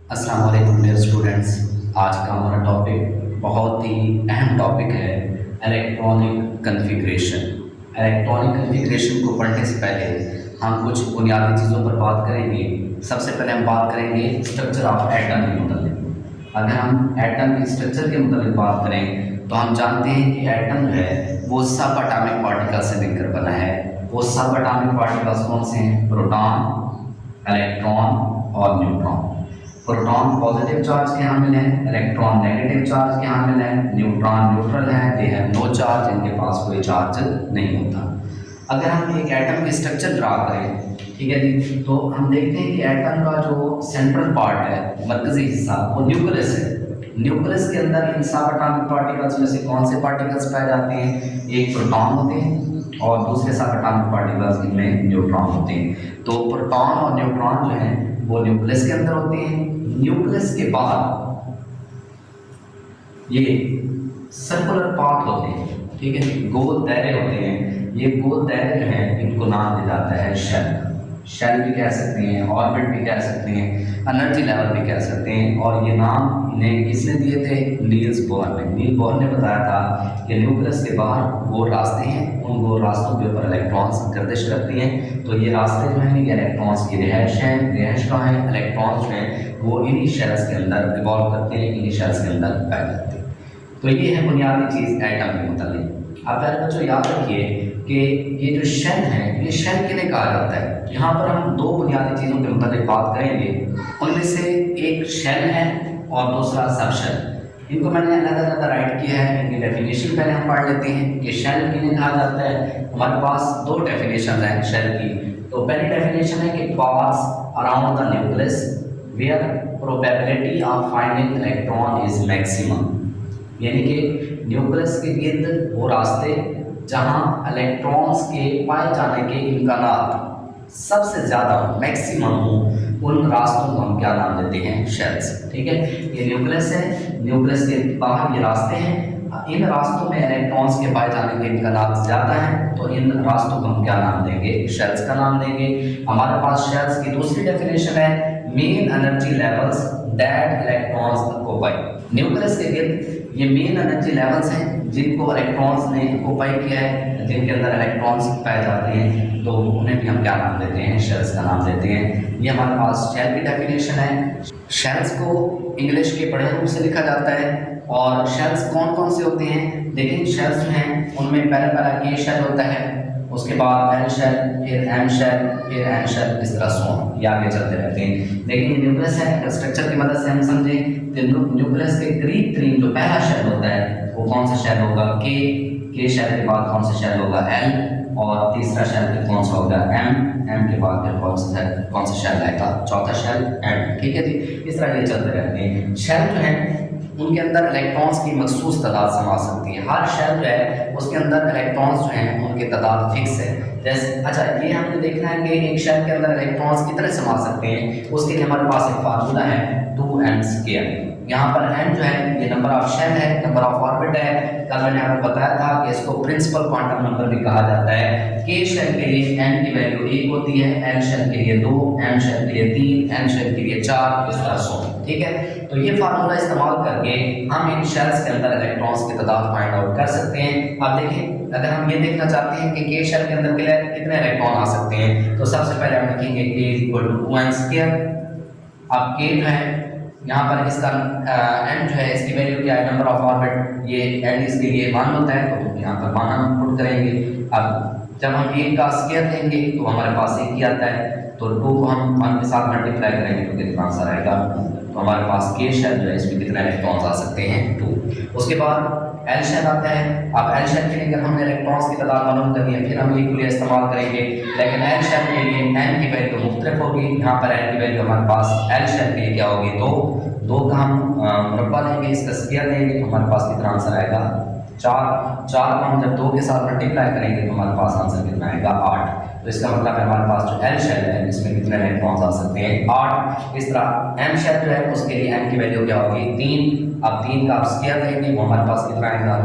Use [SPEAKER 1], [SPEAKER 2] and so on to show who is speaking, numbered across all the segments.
[SPEAKER 1] अस्सलाम वालेकुम dear students. आज का हमारा टॉपिक बहुत ही अहम टॉपिक है, इलेक्ट्रॉनिक कन्फिग्रेशन। इलेक्ट्रॉनिक कन्फिग्रेशन को पढ़ने से पहले हम कुछ बुनियादी चीज़ों पर बात करेंगे। सबसे पहले हम बात करेंगे स्ट्रक्चर ऑफ एटम के मुताबिक। अगर हम एटम के स्ट्रक्चर के मुताबिक बात करें तो हम जानते हैं कि एटम जो है वो सब एटॉमिक पार्टिकल से मिलकर बना है। वो सब एटॉमिक पार्टिकल्स कौन से हैं? प्रोटॉन, इलेक्ट्रॉन और न्यूट्रॉन। प्रोटॉन पॉजिटिव चार्ज के हामिल है, इलेक्ट्रॉन नेगेटिव चार्ज के हामिल है, न्यूट्रॉन न्यूट्रल है, दे हैव नो चार्ज, इनके पास कोई चार्ज नहीं होता। अगर हम एक एटम के स्ट्रक्चर ड्रा करें, ठीक है जी, तो हम देखते हैं कि एटम का जो सेंट्रल पार्ट है, मरकजी हिस्सा, वो न्यूक्लियस है। न्यूक्लियस के अंदर इन सब एटॉमिक पार्टिकल्स में से कौन से पार्टिकल्स पाए जाते हैं? एक प्रोटॉन होते हैं और दूसरे सब एटॉमिक पार्टिकल्स इनमें न्यूट्रॉन होते हैं। तो प्रोटॉन और न्यूट्रॉन जो है वो न्यूक्लियस के अंदर होते हैं। न्यूक्लियस के बाहर ये सर्कुलर पाथ होते हैं, ठीक है, गोल दायरे होते हैं। ये गोल दायरे जो हैं इनको नाम दिया जाता है शेल। शेल भी कह सकते हैं, ऑर्बिट भी कह सकते हैं, एनर्जी लेवल भी कह सकते हैं। और ये नाम इन्हें किसने दिए थे? नील्स बोर ने। नील्स बोर ने बताया था कि न्यूक्लियस के बाहर गोल रास्ते हैं, उन गोल रास्तों के ऊपर इलेक्ट्रॉन्स गर्दिश करती हैं। तो ये रास्ते जो हैं ये इलेक्ट्रॉन्स की रिहाइश हैं। रिहाइश कहाँ है? इलेक्ट्रॉन्स जो हैं वो इन्हीं शेल्स के अंदर रिवॉल्व करते हैं, इन्हीं शेल्स के अंदर पाए जाते हैं। तो ये है बुनियादी चीज़ एटम के मुताबिक। अब पहले बच्चों याद रखिए कि ये जो शेल है ये शेल किन्हें कहा जाता है। यहाँ पर हम दो बुनियादी चीज़ों के मुताबिक बात करेंगे। उनमें से एक शेल है और दूसरा सब शेल। इनको मैंने अलग अलग राइट किया है। इनकी डेफिनेशन पहले हम पढ़ लेते हैं कि शेल किन्हें कहा जाता है। हमारे पास दो डेफिनेशन है शेल की। तो पहली डेफिनेशन है कि पास around the nucleus where probability of finding electron is maximum. यानी कि न्यूक्लियस के गिर्द वो रास्ते जहां इलेक्ट्रॉन्स के पाए जाने के इम्कानात सबसे ज़्यादा मैक्सिमम हो, उन रास्तों को हम क्या नाम देते हैं? शेल्स। ठीक है, ये न्यूक्लियस है, न्यूक्लियस के बाहर ये रास्ते हैं। इन रास्तों में इलेक्ट्रॉन्स के पाए जाने के इम्कानात ज़्यादा हैं, तो इन रास्तों को हम क्या नाम देंगे? शेल्स का नाम देंगे। हमारे पास शेल्स की दूसरी डेफिनेशन है main energy levels that electrons occupy. Nucleus के गिर्द ये मेन एनर्जी लेवल्स हैं जिनको इलेक्ट्रॉन्स ने ऑक्यूपाई किया है, जिनके अंदर इलेक्ट्रॉन्स पाए जाते हैं, तो उन्हें भी हम क्या नाम देते हैं? शेल्स का नाम देते हैं। ये हमारे पास शेल की डेफिनेशन है। शेल्स को इंग्लिश के बड़े रूप से लिखा जाता है। और शेल्स कौन कौन से होते हैं? देखिए शेल्स जो हैं उनमें पहला के शेल होता है, उसके बाद एल शेल, फिर एम शेल, फिर एन शेल, इस तरह से ये आगे चलते रहते हैं। लेकिन ये न्यूक्लियस है, स्ट्रक्चर की मदद से हम समझें तो न्यूक्लियस के करीब करीब जो पहला शेल होता है वो कौन सा शेल होगा? के शेल के बाद कौन सा शेल होगा? एल, और तीसरा शेल फिर कौन सा होगा? एम के बाद फिर कौन सा शेल आएगा? चौथा शेल एन। ठीक है जी, इस तरह ये चलते रहते हैं। शेल जो है उनके अंदर इलेक्ट्रॉन्स की मखसूस तादाद समा सकती है। हर शेल जो है उसके अंदर इलेक्ट्रॉन्स जो हैं उनकी तादाद फिक्स है। जैसे अच्छा ये हमने देखना है कि एक शेल के अंदर इलेक्ट्रॉन्स कितने समा सकते हैं, उसके लिए हमारे पास एक फार्मूला है 2n²। यहाँ पर n जो है ये नंबर ऑफ शेल है, नंबर ऑफ ऑर्बिट है। कल मैंने आपको बताया था कि इसको प्रिंसिपल क्वांटम नंबर भी कहा जाता है। k शेल के लिए n की वैल्यू 1 होती है, l शेल के लिए 2, m शेल के लिए 3, n शेल के लिए 4, इस तरह से। ठीक है, तो ये फार्मूला इस्तेमाल करके हम इन शेल्स के अंदर इलेक्ट्रॉन्स की तादाद फाइंड आउट कर सकते हैं। अब देखिए अगर हम ये देखना चाहते हैं कि के शेल के अंदर कितने इलेक्ट्रॉन आ सकते हैं, तो सबसे पहले हम लिखेंगे k = 2n²। अब k जो है यहाँ पर इसका n जो है इसकी वैल्यू क्या है? नंबर ऑफ ऑर्बिट, ये n इसके लिए 1 होता है, तो यहाँ पर 1 हम पुट करेंगे। अब जब हम 1 का स्क्वायर लेंगे तो हमारे पास 1 ही आता है, तो 2 को हम 1 के साथ मल्टीप्लाई करेंगे तो कितना आंसर आएगा? तो हमारे पास के शेल जो है इसमें कितने इलेक्ट्रॉन्स आ सकते हैं? 2। उसके बाद एल शेल आता है। अब एल शेल के लिए अगर हमने इलेक्ट्रॉन्स की तादाद मालूम करनी है फिर हम इक्वली इस्तेमाल करेंगे, लेकिन एल शेल के लिए n की वैल्यू मुख्तलिफ होगी। यहाँ पर n की वैल्यू हमारे पास एल शेल के लिए क्या होगी? 2 का हम मुरब्बा लेंगे, इसका स्क्वायर लेंगे तो हमारे पास कितना आंसर आएगा? 4 को हम जब 2 के साथ मल्टीप्लाई करेंगे तो हमारे पास आंसर कितना आएगा? 8। तो इसका मतलब है हमारे पास जो एल शेल है इसमें कितने इलेक्ट्रॉन्स आ सकते हैं, 8। इस तरह एम शेल जो है उसके लिए एम की वैल्यू क्या होगी, 3। अब 3 का आप स्क्वायर लेंगे वो हमारे पास कितना आएगा,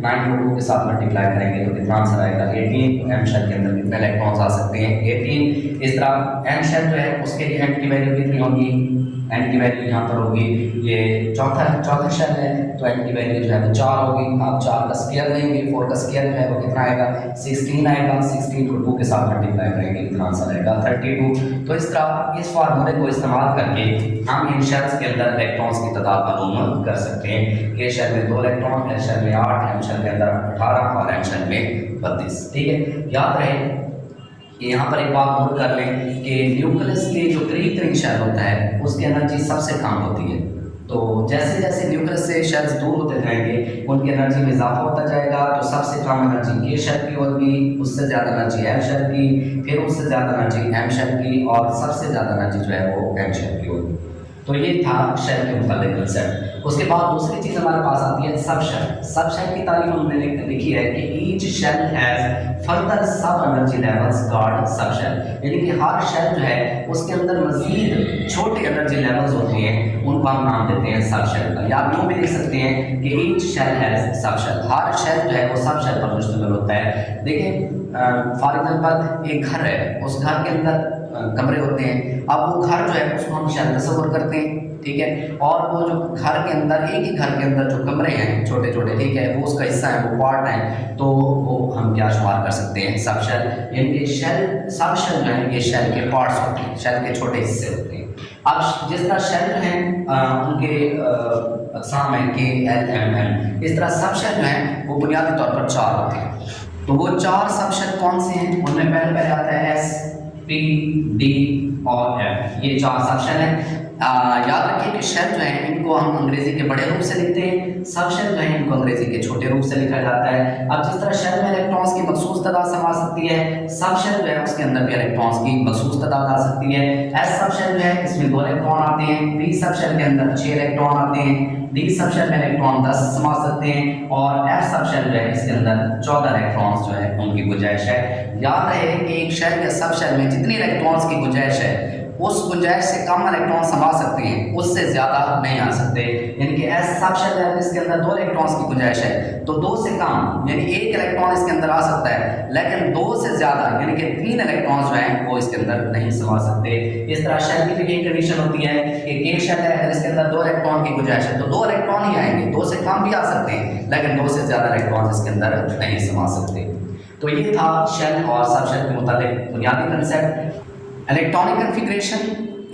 [SPEAKER 1] 9 को 2 के साथ मल्टीप्लाई करेंगे तो कितना आंसर आएगा, 18। तो एम शेल के अंदर कितने इलेक्ट्रॉन्स आ सकते हैं, 18। इस तरह एन शेल जो है उसके लिए एम की वैल्यू कितनी होगी, एन की वैल्यू यहाँ पर होगी, ये चौथा शेल है तो एन की वैल्यू जो है वो 4 होगी। आप 4 का स्क्वायर लेंगे, 4 का स्क्वायर जो है वो कितना आएगा, 16 आएगा। 16 को 2 के साथ मल्टीप्लाई करेंगे कितना आंसर आएगा, 32। तो इस तरह इस फार्मूले को इस्तेमाल करके हम इन शेल्स के अंदर इलेक्ट्रॉन्स की तादाद मालूम कर सकते हैं। ए शेल में 2 इलेक्ट्रॉन, एल शेल में 8, एम शेल के अंदर 18 और एन शेल में 32। ठीक है, याद रहे यहाँ पर एक बात नोट कर लें कि न्यूक्लियस के जो करीब तरीन शेल होता है उसकी एनर्जी सबसे कम होती है। तो जैसे जैसे न्यूक्लियस से शेल्स दूर होते जाएंगे उनकी एनर्जी में इजाफा होता जाएगा। तो सबसे कम एनर्जी के शेल की होगी, उससे ज़्यादा एनर्जी एल शेल की, फिर उससे ज़्यादा एनर्जी एम शेल की और सबसे ज़्यादा एनर्जी जो है वो एन शेल की होगी। तो ये था शेल के मुताबिक कंसेप्ट। उसके बाद दूसरी चीज़ हमारे पास आती है सब शेल। सब शेल की तारीफ हमने लिखी है कि each shell has further sub energy levels called sub shell, यानी कि हर शेल जो है उसके अंदर मजीद छोटे एनर्जी लेवल्स होते हैं, उनको हम नाम देते हैं सब शेल का। या आप यूँ भी लिख सकते हैं कि each shell has sub shell, हर शेल जो है वो सब शेल पर मुश्तमिल होता है। देखिए फॉर एग्जाम्पल एक घर है, उस घर के अंदर कमरे होते हैं। अब वो घर जो है उसको हम शेल तस्वर करते हैं, ठीक है, और वो जो घर के अंदर एक ही घर के अंदर जो कमरे हैं छोटे छोटे, ठीक है, वो उसका हिस्सा है, वो पार्ट है, तो वो हम क्या शुमार कर सकते हैं, सब शेल। यानी कि शेल सब शेल जो है ये शेल के पार्ट्स होते हैं, शेल के छोटे हिस्से होते हैं। अब जिस तरह शेल जो हैं उनके अक़साम है के एल एम एन, इस तरह सब शेल जो हैं वो बुनियादी तौर पर 4 होते हैं। तो वो 4 सब शेल कौन से हैं, उनमें पहले आता है एस, पी, डी और एफ, ये 4 सब शेल हैं। याद रखिए कि शेल जो है इनको हम अंग्रेजी के बड़े रूप से लिखते हैं, सब शेल जो है इनको अंग्रेजी के छोटे रूप से लिखा जाता है। अब जिस तरह शेल में इलेक्ट्रॉन्स की मखसूस तादाद समा सकती है, सब शेल जो है उसके अंदर भी इलेक्ट्रॉन्स की मखसूस तादाद आ सकती है। एस सब शेल जो है इसमें 2 इलेक्ट्रॉन आते हैं, पी सब शेल के अंदर 6 इलेक्ट्रॉन आते हैं, डी सब शेल में इलेक्ट्रॉन 10 समा सकते हैं और एफ सब शेल जो है इसके अंदर 14 इलेक्ट्रॉन्स जो है उनकी गुंजाइश है। याद रहे कि एक शेल या सब शेल में जितनी इलेक्ट्रॉन्स की गुंजाइश है उस गुंजाइश से कम इलेक्ट्रॉन समा सकते हैं, उससे ज़्यादा नहीं आ सकते। यानी कि एस सब शेल है इसके अंदर 2 इलेक्ट्रॉन्स की गुंजाइश है, तो 2 से कम यानी 1 इलेक्ट्रॉन इसके अंदर आ सकता है, लेकिन 2 से ज़्यादा यानी कि 3 इलेक्ट्रॉन्स जो हैं वो इसके अंदर नहीं समा सकते। इस तरह शेल की भी एक कंडीशन होती है कि के शेल है इसके अंदर 2 इलेक्ट्रॉन की गुंजाइश है, तो 2 इलेक्ट्रॉन ही आएंगे, 2 से कम भी आ सकते हैं, लेकिन 2 से ज़्यादा इलेक्ट्रॉन इसके अंदर नहीं समा सकते। तो ये था शेल और सब शेल के मुताबिक बुनियादी कंसेप्ट। इलेक्ट्रॉनिक कन्फिग्रेशन,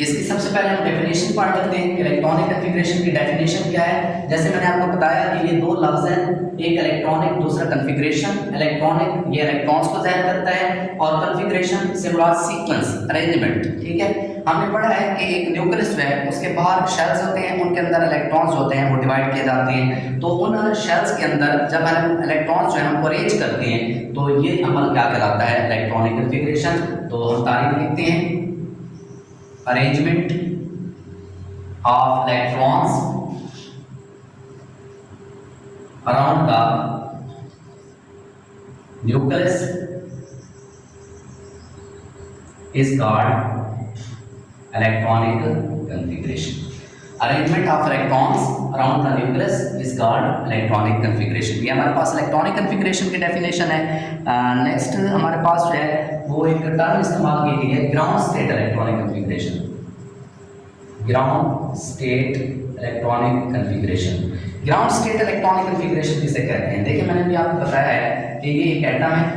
[SPEAKER 1] इसकी सबसे पहले हम डेफिनेशन पढ़ लेते हैं। इलेक्ट्रॉनिक कन्फिग्रेशन की डेफिनेशन क्या है। जैसे मैंने आपको बताया कि ये 2 लफ्ज़ हैं, एक इलेक्ट्रॉनिक दूसरा कन्फिग्रेशन। इलेक्ट्रॉनिक ये इलेक्ट्रॉन्स को ज़ाहिर करता है और कन्फिग्रेशन से मुराद सीक्वेंस, अरेंजमेंट, ठीक है। हमने पढ़ा है कि एक न्यूक्लियस जो है उसके बाहर शेल्स होते हैं, उनके अंदर इलेक्ट्रॉन्स होते हैं, वो डिवाइड किए जाते हैं। तो उन शेल्स के अंदर जब हम इलेक्ट्रॉन्स जो है उनको अरेंज करते हैं तो ये अमल क्या कहलाता है, इलेक्ट्रॉनिक कन्फिग्रेशन। तो हम तारीफ लिखते हैं, arrangement of electrons around the nucleus is called electronic configuration. Arrangement of electrons around the nucleus is called electronic configuration. ये हमारे पास इलेक्ट्रॉनिक कन्फिग्रेशन की डेफिनेशन है। नेक्स्ट हमारे पास जो है वो एक टर्म इस्तेमाल की गई है, ground state electronic configuration. Ground state electronic configuration, ground state electronic configuration किसे कहते हैं। देखिए मैंने भी आपको बताया है कि ये एक एटम है,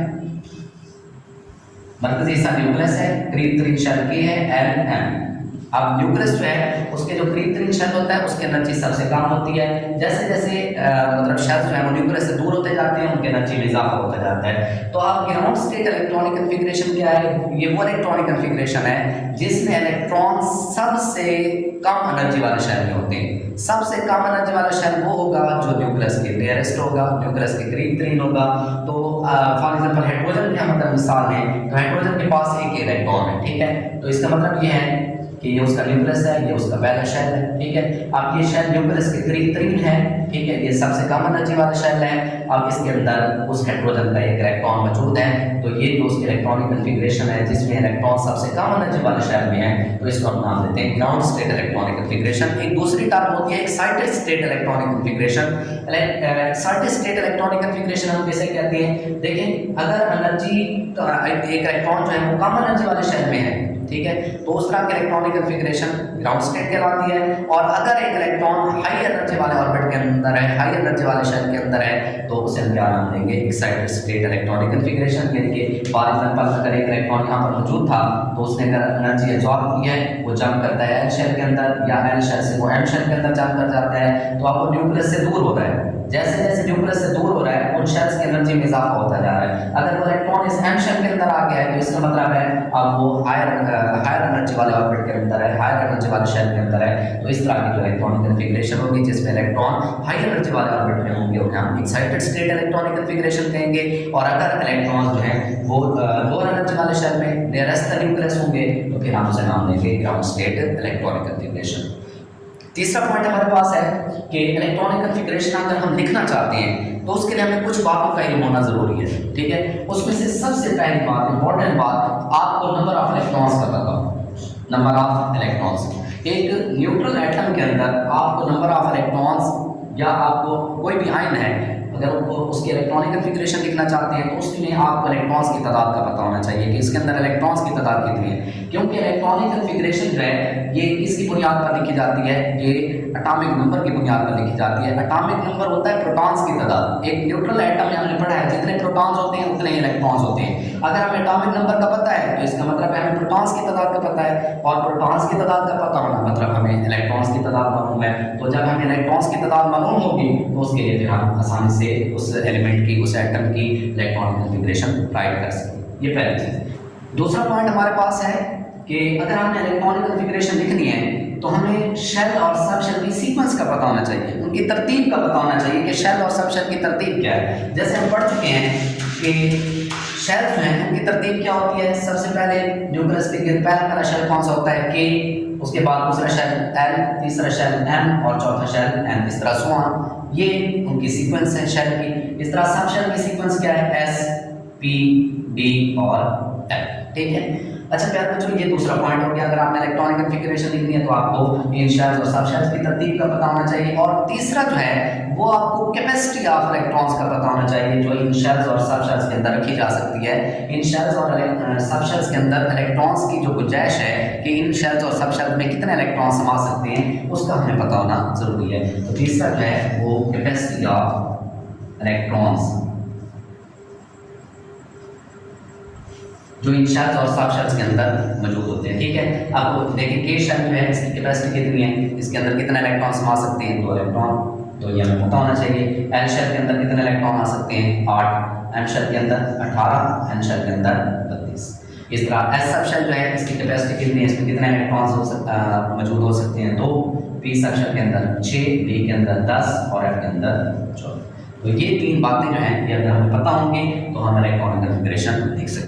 [SPEAKER 1] मरकज़ी हिस्सा न्यूक्लियस है, करीब तरीन शेल की है एल एम। अब न्यूक्लियस जो है उसके जो करीब तरीन शेल होता है उसकी एनर्जी सबसे कम होती है। जैसे जैसे मतलब शेल जो है वो न्यूक्लियस से दूर होते जाते हैं उनकी एनर्जी में इजाफा होता जाता है। तो अब ग्राउंड स्टेट इलेक्ट्रॉनिक कन्फिग्रेशन क्या है, ये वो इलेक्ट्रॉनिक कन्फिग्रेशन है जिसमें इलेक्ट्रॉन सबसे कम एनर्जी वाले शेल में होते हैं। सबसे कम एनर्जी वाला शेल वो होगा जो न्यूक्लियस के नियरेस्ट होगा, न्यूक्लियस के करीब तरीन होगा। तो फॉर एग्जांपल हाइड्रोजन की हम अगर मिसाल लें तो हाइड्रोजन के पास एक इलेक्ट्रॉन है, ठीक है। तो इसका मतलब ये है कि ये उसका न्यूक्लियस है, ये उसका पहला शेल है, ठीक है। अब ये शेल न्यूक्लियस के करीब तरीन है, ठीक है, ये सबसे कम एनर्जी वाला शेल है। अब इसके अंदर उस हाइड्रोजन का एक इलेक्ट्रॉन मौजूद है, तो ये जो उसकी इलेक्ट्रॉनिक कन्फिग्रेशन है जिसमें इलेक्ट्रॉन सबसे कम एनर्जी वाले शेल में है, तो इसको हम नाम देते हैं ग्राउंड स्टेट इलेक्ट्रॉनिक कन्फिग्रेशन। एक दूसरी टर्म होती है excited state electronic configuration. Excited state electronic configuration हम कैसे कहते हैं, देखें अगर एनर्जी एक इलेक्ट्रॉन जो है वो कम एनर्जी वाले शेल में है, ठीक है, तो उस तरह के इलेक्ट्रॉनिक कन्फिग्रेशन ग्राउंड स्टेट कहलाती है। और अगर एक इलेक्ट्रॉन हाई एनर्जी वाले ऑर्बिट के अंदर है, हाई एनर्जी वाले शेल के अंदर है, तो उसे हम क्या नाम देंगे, एक्साइटेड स्टेट इलेक्ट्रॉनिक कन्फिग्रेशन। यानी कि फॉर एग्जांपल अगर एक इलेक्ट्रॉन यहाँ पर मौजूद था तो उसने अगर एनर्जी एब्जॉर्ब की है, वो जंप करता है एल शेल के अंदर, या एल शेल से वो एम शेल के अंदर जंप कर जाता है, तो आपको न्यूक्लियस से दूर हो रहा है। जैसे जैसे न्यूक्लियस से दूर हो रहा है उन शेल्स की एनर्जी में इजाफा होता जा रहा है। अगर वो इलेक्ट्रॉन इस एम शेल के अंदर आ गया है तो इसका मतलब है अब वो हायर एनर्जी वाले ऑर्बिट के अंदर है, हायर एनर्जी वाले शेल के अंदर है। तो इस तरह की जो इलेक्ट्रॉनिक कन्फिग्रेशन होगी जिसमें इलेक्ट्रॉन हाई एनर्जी वाले ऑर्बिट में होंगे उन्हें हम एक्साइटेड स्टेट इलेक्ट्रॉनिक कन्फिग्रेशन कहेंगे। और अगर इलेक्ट्रॉन जो है वो लोअर एनर्जी वाले शेल में नियरेस्ट द न्यूक्लियस होंगे तो फिर हम उसे नाम देंगे ग्राउंड स्टेट इलेक्ट्रॉनिक कन्फिग्रेशन। तीसरा पॉइंट हमारे पास है कि इलेक्ट्रॉनिक कन्फिग्रेशन अगर हम लिखना चाहते हैं तो उसके लिए हमें कुछ बातों का इल्म होना जरूरी है, ठीक है। उसमें से सबसे पहली बात, इंपॉर्टेंट बात, आपको नंबर ऑफ इलेक्ट्रॉन्स का पता हो। नंबर ऑफ इलेक्ट्रॉन्स, एक न्यूट्रल एटम के अंदर आपको नंबर ऑफ इलेक्ट्रॉन्स या आपको कोई भी आयन है अगर उसकी इलेक्ट्रॉनिक कन्फिग्रेशन लिखना चाहते हैं तो उसके लिए आपको इलेक्ट्रॉन्स की तादाद का पता होना चाहिए कि इसके अंदर इलेक्ट्रॉन्स की तादाद कितनी है। क्योंकि इलेक्ट्रॉनिक कन्फिग्रेशन जो है ये किसकी बुनियाद पर लिखी जाती है, ये एटॉमिक नंबर की बुनियाद पर लिखी जाती है। एटॉमिक नंबर होता है प्रोटॉन्स की तादाद। एक न्यूट्रल एटम में हमने पढ़ा है जितने प्रोटॉन्स होते हैं उतने इलेक्ट्रॉन्स होते हैं। अगर हमें एटॉमिक नंबर का पता है तो इसका मतलब है हमें प्रोटॉन्स की तादाद का पता है, और प्रोटॉन्स की तादाद का पता होना मतलब हमें इलेक्ट्रॉन्स की तादाद मालूम है। तो जब हमें इलेक्ट्रॉन्स की तादाद मालूम होगी तो उसके लिए फिर हम आसानी से उस एलिमेंट की, उस एटम की इलेक्ट्रॉनिक कन्फिग्रेशन राइट कर सकते। ये पहली चीज़। दूसरा पॉइंट हमारे पास है कि अगर हमने इलेक्ट्रॉनिक कन्फिग्रेशन लिखनी है तो हमें शेल और सब शेल की सीक्वेंस का पता होना चाहिए, उनकी तरतीब का पता होना चाहिए कि शेल और सब शेल की तरतीब क्या है। जैसे हम पढ़ चुके हैं कि शेल जो है उनकी तरतीब क्या होती है। सबसे पहले न्यूक्लियस के गिर्द पहला शेल कौन सा होता है, के, उसके बाद दूसरा शेल एल, तीसरा शेल एम और चौथा शेल एन, इस तरह सो ये उनकी सीक्वेंस है शेल की। इस तरह सब शेल की सीक्वेंस क्या है, एस, पी, डी और एफ, ठीक है। अच्छा प्यारे बच्चों, ये दूसरा पॉइंट हो गया। अगर आपने इलेक्ट्रॉनिक कन्फिग्रेशन लिखनी है तो आपको इन शेल्स और सब शेल्स की तरतीब का पता होना चाहिए। और तीसरा जो है वो आपको कैपेसिटी ऑफ इलेक्ट्रॉन्स का पता होना चाहिए जो इन शेल्स और सब शेल्स के अंदर रखी जा सकती है। इन शेल्स और सब शेल्स के अंदर इलेक्ट्रॉन्स की जो गुंजाइश है कि इन शेल्स और सब शेल्स में कितने इलेक्ट्रॉन समा सकते हैं उसका हमें पता होना जरूरी है। तो तीसरा जो है वो कैपेसिटी ऑफ इलेक्ट्रॉन्स जो इन शेल्स और सब शेल्स के अंदर मौजूद होते हैं, ठीक है। आपको देखिए के शेल जो है इसकी कैपेसिटी कितनी है, इसके अंदर कितने इलेक्ट्रॉन समा सकते हैं, 2 इलेक्ट्रॉन, तो ये हमें पता होना चाहिए। एल शेल के अंदर कितने इलेक्ट्रॉन आ सकते हैं, 8, एम शेल के अंदर 18, एन शेल के अंदर 32। इस तरह एस सब शेल जो है इसकी कैपेसिटी कितनी है, इसमें कितने इलेक्ट्रॉन मौजूद हो सकते हैं, 2, पी सब शेल के अंदर 6, डी के अंदर 10 और एफ के अंदर 14। तो ये 3 बातें जो हैं ये अगर हमें पता होंगी तो हम इलेक्ट्रॉनिक कन्फिग्रेशन लिख सकते हैं।